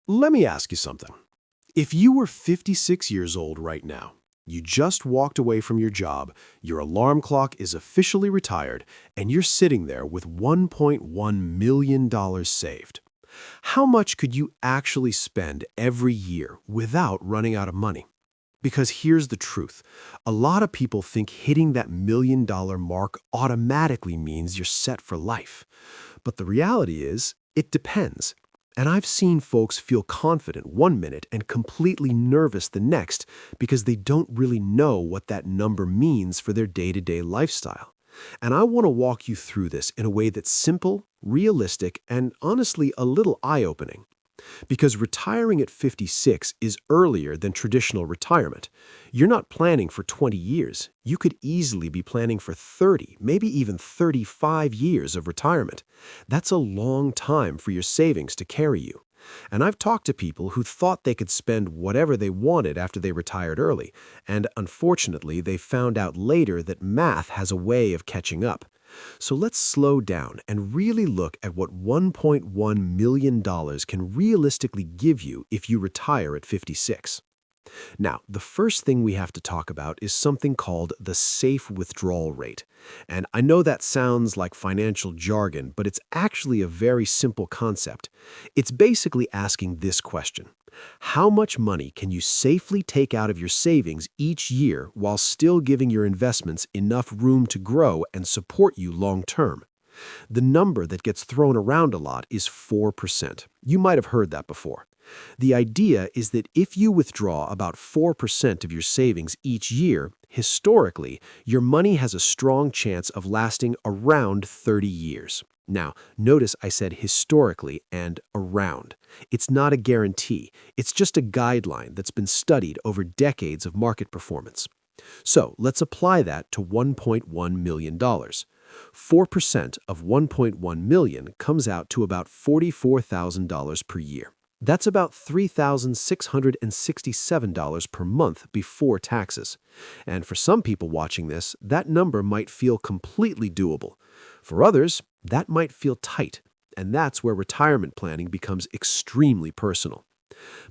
Let me ask you something. If you were 56 years old right now, you just walked away from your job, your alarm clock is officially retired, and you're sitting there with $1.1 million saved, how much could you actually spend every year without running out of money? Because here's the truth. A lot of people think hitting that $1 million mark automatically means you're set for life. But the reality is, it depends. And I've seen folks feel confident one minute and completely nervous the next because they don't really know what that number means for their day-to-day lifestyle. And I want to walk you through this in a way that's simple, realistic, and honestly a little eye-opening. Because retiring at 56 is earlier than traditional retirement. You're not planning for 20 years. You could easily be planning for 30, maybe even 35 years of retirement. That's a long time for your savings to carry you. And I've talked to people who thought they could spend whatever they wanted after they retired early, and unfortunately, they found out later that math has a way of catching up. So let's slow down and really look at what $1.1 million can realistically give you if you retire at 56. Now, the first thing we have to talk about is something called the safe withdrawal rate. And I know that sounds like financial jargon, but it's actually a very simple concept. It's basically asking this question: how much money can you safely take out of your savings each year while still giving your investments enough room to grow and support you long term? The number that gets thrown around a lot is 4%. You might have heard that before. The idea is that if you withdraw about 4% of your savings each year, historically, your money has a strong chance of lasting around 30 years. Now, notice I said historically and around. It's not a guarantee. It's just a guideline that's been studied over decades of market performance. So let's apply that to $1.1 million. 4% of $1.1 million comes out to about $44,000 per year. That's about $3,667 per month before taxes. And for some people watching this, that number might feel completely doable. For others, that might feel tight. And that's where retirement planning becomes extremely personal.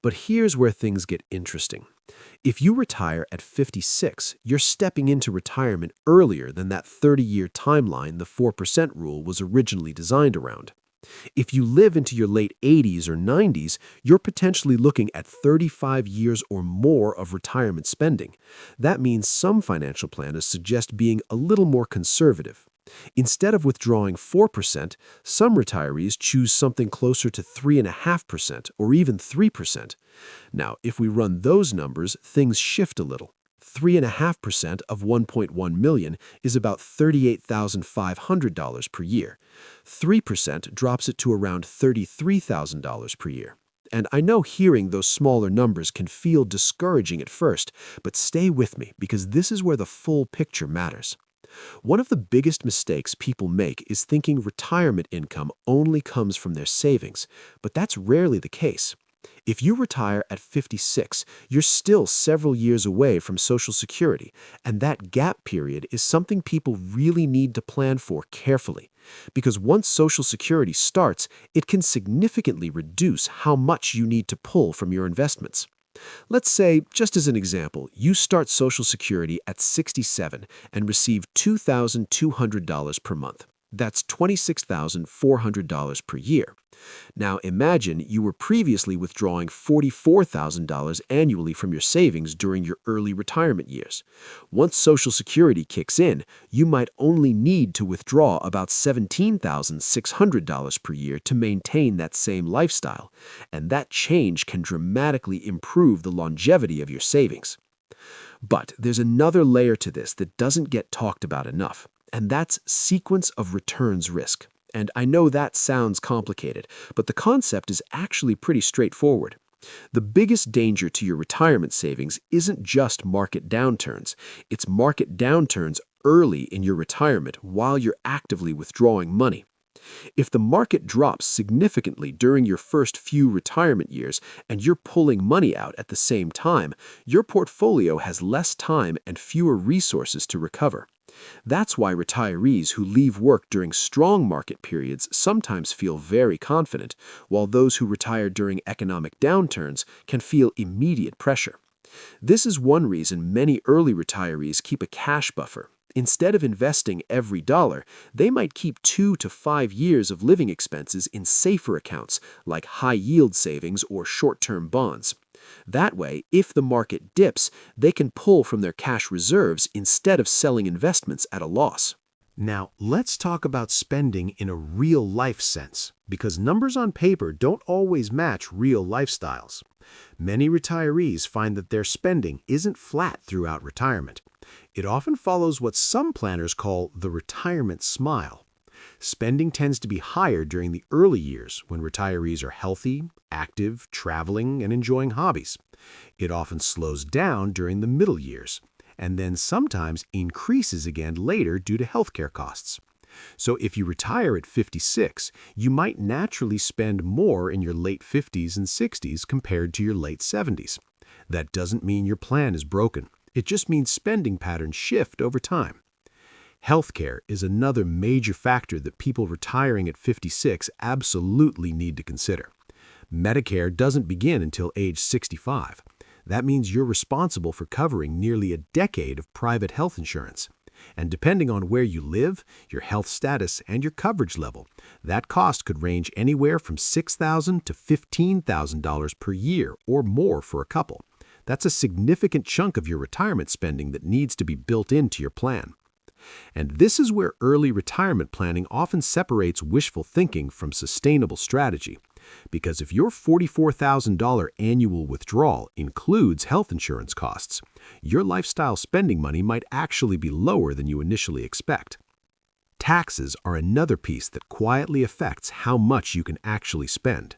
But here's where things get interesting. If you retire at 56, you're stepping into retirement earlier than that 30-year timeline the 4% rule was originally designed around. If you live into your late 80s or 90s, you're potentially looking at 35 years or more of retirement spending. That means some financial planners suggest being a little more conservative. Instead of withdrawing 4%, some retirees choose something closer to 3.5% or even 3%. Now, if we run those numbers, things shift a little. 3.5% of 1.1 million is about $38,500 per year. 3% drops it to around $33,000 per year. And I know hearing those smaller numbers can feel discouraging at first, but stay with me because this is where the full picture matters. One of the biggest mistakes people make is thinking retirement income only comes from their savings, but that's rarely the case. If you retire at 56, you're still several years away from Social Security, and that gap period is something people really need to plan for carefully. Because once Social Security starts, it can significantly reduce how much you need to pull from your investments. Let's say, just as an example, you start Social Security at 67 and receive $2,200 per month. That's $26,400 per year. Now imagine you were previously withdrawing $44,000 annually from your savings during your early retirement years. Once Social Security kicks in, you might only need to withdraw about $17,600 per year to maintain that same lifestyle, and that change can dramatically improve the longevity of your savings. But there's another layer to this that doesn't get talked about enough, and that's sequence of returns risk. And I know that sounds complicated, but the concept is actually pretty straightforward. The biggest danger to your retirement savings isn't just market downturns. It's market downturns early in your retirement while you're actively withdrawing money. If the market drops significantly during your first few retirement years and you're pulling money out at the same time, your portfolio has less time and fewer resources to recover. That's why retirees who leave work during strong market periods sometimes feel very confident, while those who retire during economic downturns can feel immediate pressure. This is one reason many early retirees keep a cash buffer. Instead of investing every dollar, they might keep 2 to 5 years of living expenses in safer accounts like high-yield savings or short-term bonds. That way, if the market dips, they can pull from their cash reserves instead of selling investments at a loss. Now, let's talk about spending in a real-life sense, because numbers on paper don't always match real lifestyles. Many retirees find that their spending isn't flat throughout retirement. It often follows what some planners call the retirement smile. Spending tends to be higher during the early years when retirees are healthy, active, traveling, and enjoying hobbies. It often slows down during the middle years, and then sometimes increases again later due to healthcare costs. So if you retire at 56, you might naturally spend more in your late 50s and 60s compared to your late 70s. That doesn't mean your plan is broken. It just means spending patterns shift over time. Healthcare is another major factor that people retiring at 56 absolutely need to consider. Medicare doesn't begin until age 65. That means you're responsible for covering nearly a decade of private health insurance. And depending on where you live, your health status, and your coverage level, that cost could range anywhere from $6,000 to $15,000 per year or more for a couple. That's a significant chunk of your retirement spending that needs to be built into your plan. And this is where early retirement planning often separates wishful thinking from sustainable strategy. Because if your $44,000 annual withdrawal includes health insurance costs, your lifestyle spending money might actually be lower than you initially expect. Taxes are another piece that quietly affects how much you can actually spend.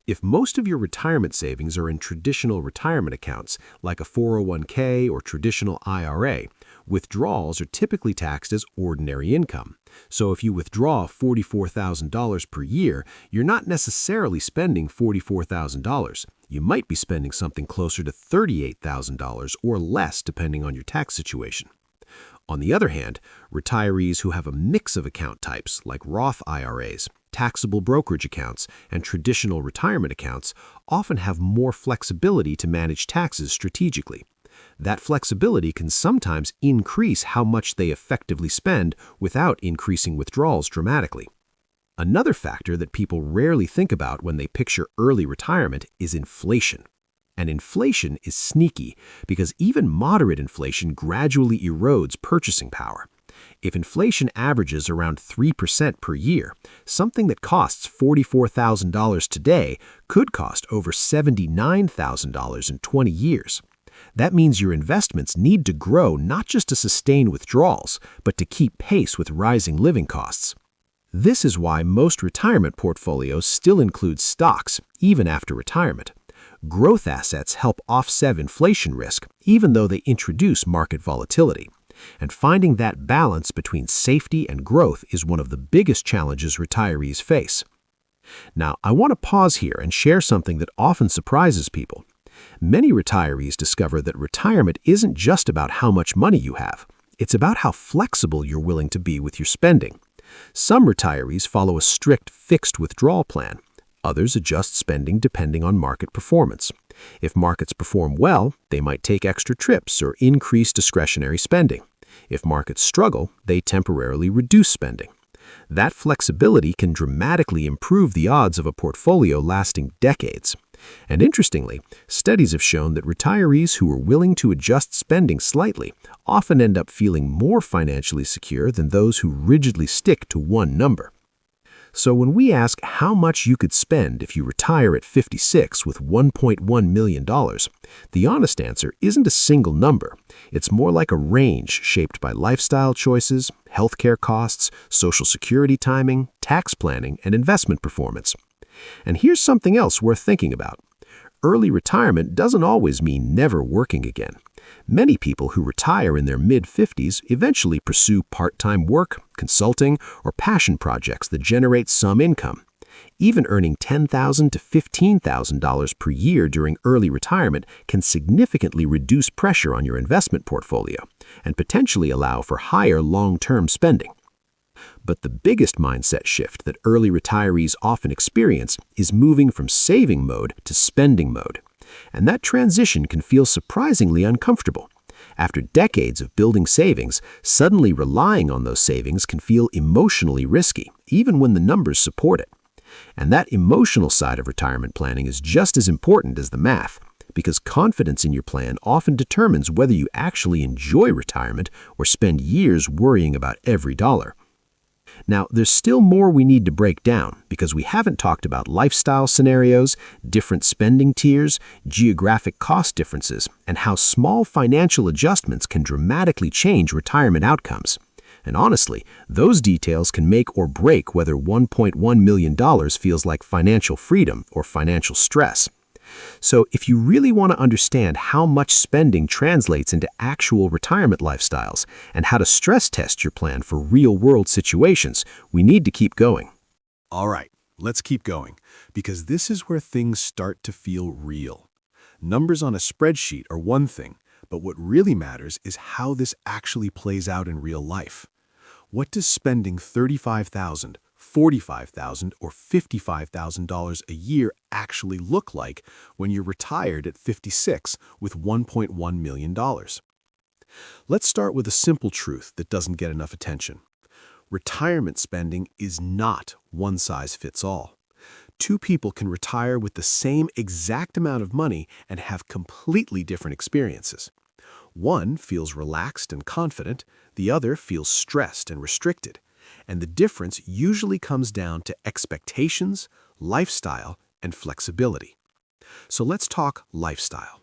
If most of your retirement savings are in traditional retirement accounts, like a 401k or traditional IRA, withdrawals are typically taxed as ordinary income. So if you withdraw $44,000 per year, you're not necessarily spending $44,000. You might be spending something closer to $38,000 or less depending on your tax situation. On the other hand, retirees who have a mix of account types, like Roth IRAs, taxable brokerage accounts, and traditional retirement accounts, often have more flexibility to manage taxes strategically. That flexibility can sometimes increase how much they effectively spend without increasing withdrawals dramatically. Another factor that people rarely think about when they picture early retirement is inflation. And inflation is sneaky because even moderate inflation gradually erodes purchasing power. If inflation averages around 3% per year, something that costs $44,000 today could cost over $79,000 in 20 years. That means your investments need to grow not just to sustain withdrawals, but to keep pace with rising living costs. This is why most retirement portfolios still include stocks, even after retirement. Growth assets help offset inflation risk, even though they introduce market volatility. And finding that balance between safety and growth is one of the biggest challenges retirees face. Now, I want to pause here and share something that often surprises people. Many retirees discover that retirement isn't just about how much money you have. It's about how flexible you're willing to be with your spending. Some retirees follow a strict fixed withdrawal plan. Others adjust spending depending on market performance. If markets perform well, they might take extra trips or increase discretionary spending. If markets struggle, they temporarily reduce spending. That flexibility can dramatically improve the odds of a portfolio lasting decades. And interestingly, studies have shown that retirees who are willing to adjust spending slightly often end up feeling more financially secure than those who rigidly stick to one number. So when we ask how much you could spend if you retire at 56 with $1.1 million, the honest answer isn't a single number. It's more like a range shaped by lifestyle choices, healthcare costs, Social Security timing, tax planning, and investment performance. And here's something else worth thinking about. Early retirement doesn't always mean never working again. Many people who retire in their mid-50s eventually pursue part-time work, consulting, or passion projects that generate some income. Even earning $10,000 to $15,000 per year during early retirement can significantly reduce pressure on your investment portfolio and potentially allow for higher long-term spending. But the biggest mindset shift that early retirees often experience is moving from saving mode to spending mode. And that transition can feel surprisingly uncomfortable. After decades of building savings, suddenly relying on those savings can feel emotionally risky, even when the numbers support it. And that emotional side of retirement planning is just as important as the math, because confidence in your plan often determines whether you actually enjoy retirement or spend years worrying about every dollar. Now, there's still more we need to break down because we haven't talked about lifestyle scenarios, different spending tiers, geographic cost differences, and how small financial adjustments can dramatically change retirement outcomes. And honestly, those details can make or break whether $1.1 million feels like financial freedom or financial stress. So if you really want to understand how much spending translates into actual retirement lifestyles and how to stress test your plan for real-world situations, we need to keep going. All right, let's keep going, because this is where things start to feel real. Numbers on a spreadsheet are one thing, but what really matters is how this actually plays out in real life. What does spending $35,000, $45,000, or $55,000 a year actually look like when you're retired at 56 with $1.1 million? Let's start with a simple truth that doesn't get enough attention. Retirement spending is not one size fits all. Two people can retire with the same exact amount of money and have completely different experiences. One feels relaxed and confident, the other feels stressed and restricted. And the difference usually comes down to expectations, lifestyle, and flexibility. So let's talk lifestyle.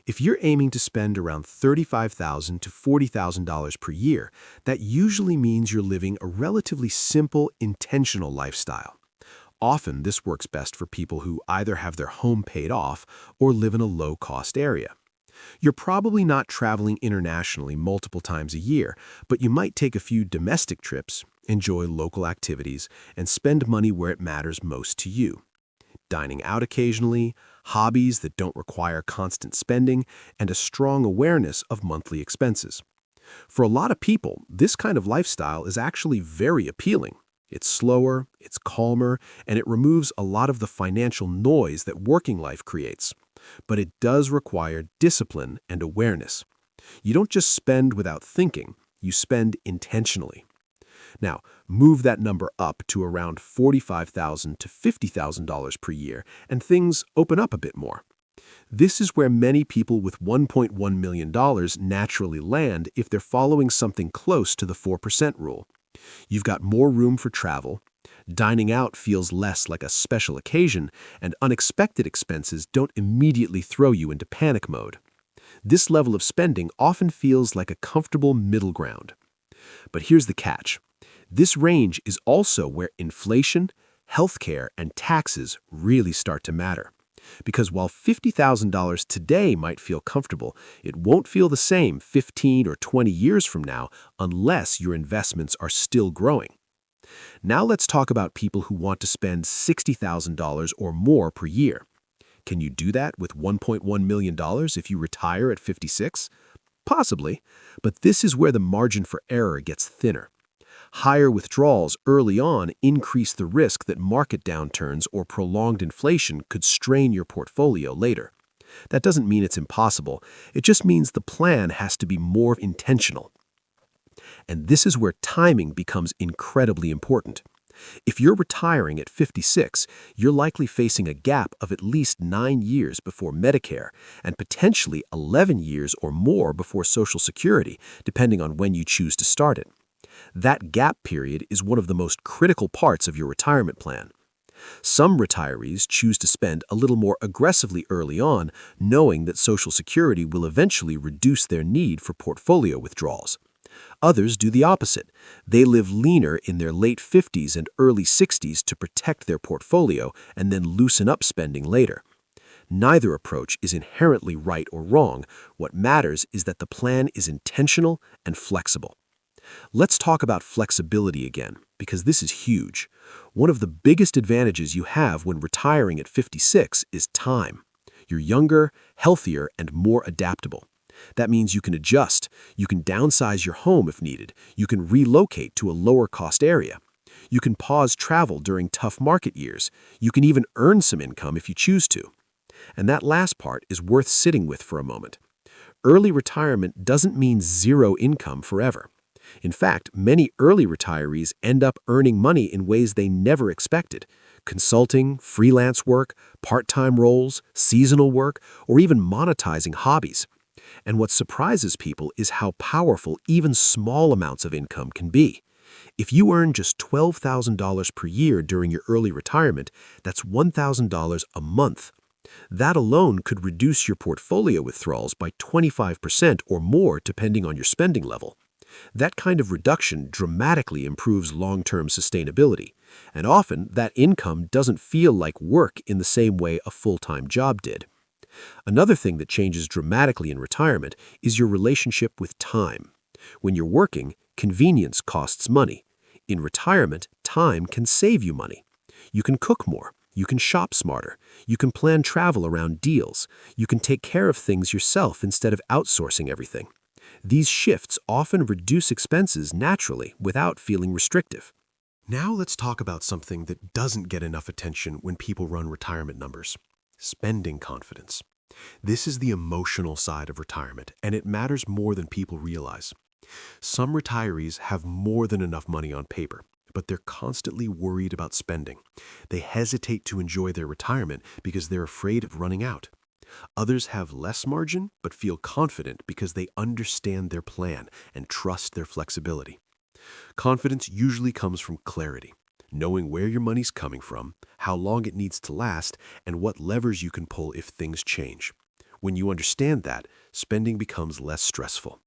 If you're aiming to spend around $35,000 to $40,000 per year, that usually means you're living a relatively simple, intentional lifestyle. Often, this works best for people who either have their home paid off or live in a low-cost area. You're probably not traveling internationally multiple times a year, but you might take a few domestic trips, enjoy local activities, and spend money where it matters most to you. Dining out occasionally, hobbies that don't require constant spending, and a strong awareness of monthly expenses. For a lot of people, this kind of lifestyle is actually very appealing. It's slower, it's calmer, and it removes a lot of the financial noise that working life creates. But it does require discipline and awareness. You don't just spend without thinking, you spend intentionally. Now, move that number up to around $45,000 to $50,000 per year, and things open up a bit more. This is where many people with $1.1 million naturally land if they're following something close to the 4% rule. You've got more room for travel, dining out feels less like a special occasion, and unexpected expenses don't immediately throw you into panic mode. This level of spending often feels like a comfortable middle ground. But here's the catch. This range is also where inflation, healthcare, and taxes really start to matter. Because while $50,000 today might feel comfortable, it won't feel the same 15 or 20 years from now unless your investments are still growing. Now let's talk about people who want to spend $60,000 or more per year. Can you do that with $1.1 million if you retire at 56? Possibly, but this is where the margin for error gets thinner. Higher withdrawals early on increase the risk that market downturns or prolonged inflation could strain your portfolio later. That doesn't mean it's impossible. It just means the plan has to be more intentional. And this is where timing becomes incredibly important. If you're retiring at 56, you're likely facing a gap of at least 9 years before Medicare and potentially 11 years or more before Social Security, depending on when you choose to start it. That gap period is one of the most critical parts of your retirement plan. Some retirees choose to spend a little more aggressively early on, knowing that Social Security will eventually reduce their need for portfolio withdrawals. Others do the opposite. They live leaner in their late 50s and early 60s to protect their portfolio and then loosen up spending later. Neither approach is inherently right or wrong. What matters is that the plan is intentional and flexible. Let's talk about flexibility again, because this is huge. One of the biggest advantages you have when retiring at 56 is time. You're younger, healthier, and more adaptable. That means you can adjust, you can downsize your home if needed, you can relocate to a lower-cost area. You can pause travel during tough market years. You can even earn some income if you choose to. And that last part is worth sitting with for a moment. Early retirement doesn't mean zero income forever. In fact, many early retirees end up earning money in ways they never expected. Consulting, freelance work, part-time roles, seasonal work, or even monetizing hobbies. And what surprises people is how powerful even small amounts of income can be. If you earn just $12,000 per year during your early retirement, that's $1,000 a month. That alone could reduce your portfolio withdrawals by 25% or more depending on your spending level. That kind of reduction dramatically improves long-term sustainability, and often that income doesn't feel like work in the same way a full-time job did. Another thing that changes dramatically in retirement is your relationship with time. When you're working, convenience costs money. In retirement, time can save you money. You can cook more. You can shop smarter. You can plan travel around deals. You can take care of things yourself instead of outsourcing everything. These shifts often reduce expenses naturally without feeling restrictive. Now let's talk about something that doesn't get enough attention when people run retirement numbers: spending confidence. This is the emotional side of retirement, and it matters more than people realize. Some retirees have more than enough money on paper, but they're constantly worried about spending. They hesitate to enjoy their retirement because they're afraid of running out. Others have less margin, but feel confident because they understand their plan and trust their flexibility. Confidence usually comes from clarity, knowing where your money's coming from, how long it needs to last, and what levers you can pull if things change. When you understand that, spending becomes less stressful.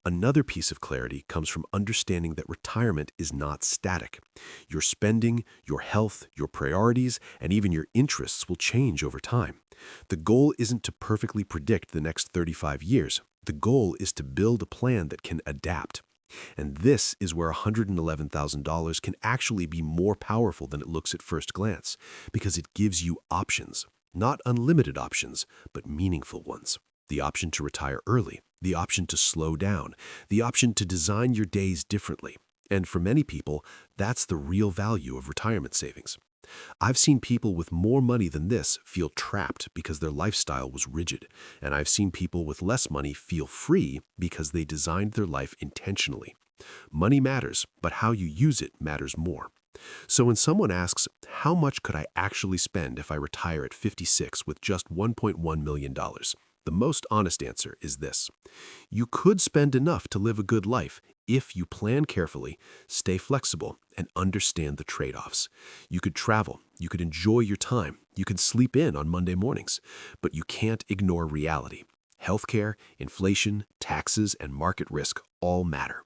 Another piece of clarity comes from understanding that retirement is not static. Your spending, your health, your priorities, and even your interests will change over time. The goal isn't to perfectly predict the next 35 years. The goal is to build a plan that can adapt. And this is where $111,000 can actually be more powerful than it looks at first glance, because it gives you options. Not unlimited options, but meaningful ones. The option to retire early, the option to slow down, the option to design your days differently. And for many people, that's the real value of retirement savings. I've seen people with more money than this feel trapped because their lifestyle was rigid, and I've seen people with less money feel free because they designed their life intentionally. Money matters, but how you use it matters more. So when someone asks, how much could I actually spend if I retire at 56 with just $1.1 million? The most honest answer is this: you could spend enough to live a good life if you plan carefully, stay flexible, and understand the trade-offs. You could travel, you could enjoy your time, you could sleep in on Monday mornings, but you can't ignore reality. Healthcare, inflation, taxes, and market risk all matter.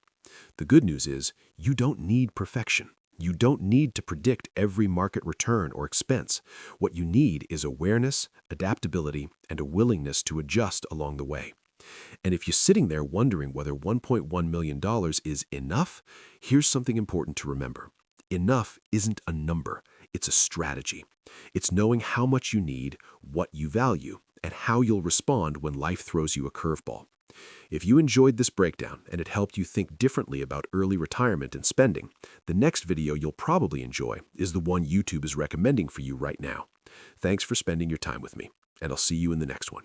The good news is you don't need perfection. You don't need to predict every market return or expense. What you need is awareness, adaptability, and a willingness to adjust along the way. And if you're sitting there wondering whether $1.1 million is enough, here's something important to remember. Enough isn't a number, it's a strategy. It's knowing how much you need, what you value, and how you'll respond when life throws you a curveball. If you enjoyed this breakdown and it helped you think differently about early retirement and spending, the next video you'll probably enjoy is the one YouTube is recommending for you right now. Thanks for spending your time with me, and I'll see you in the next one.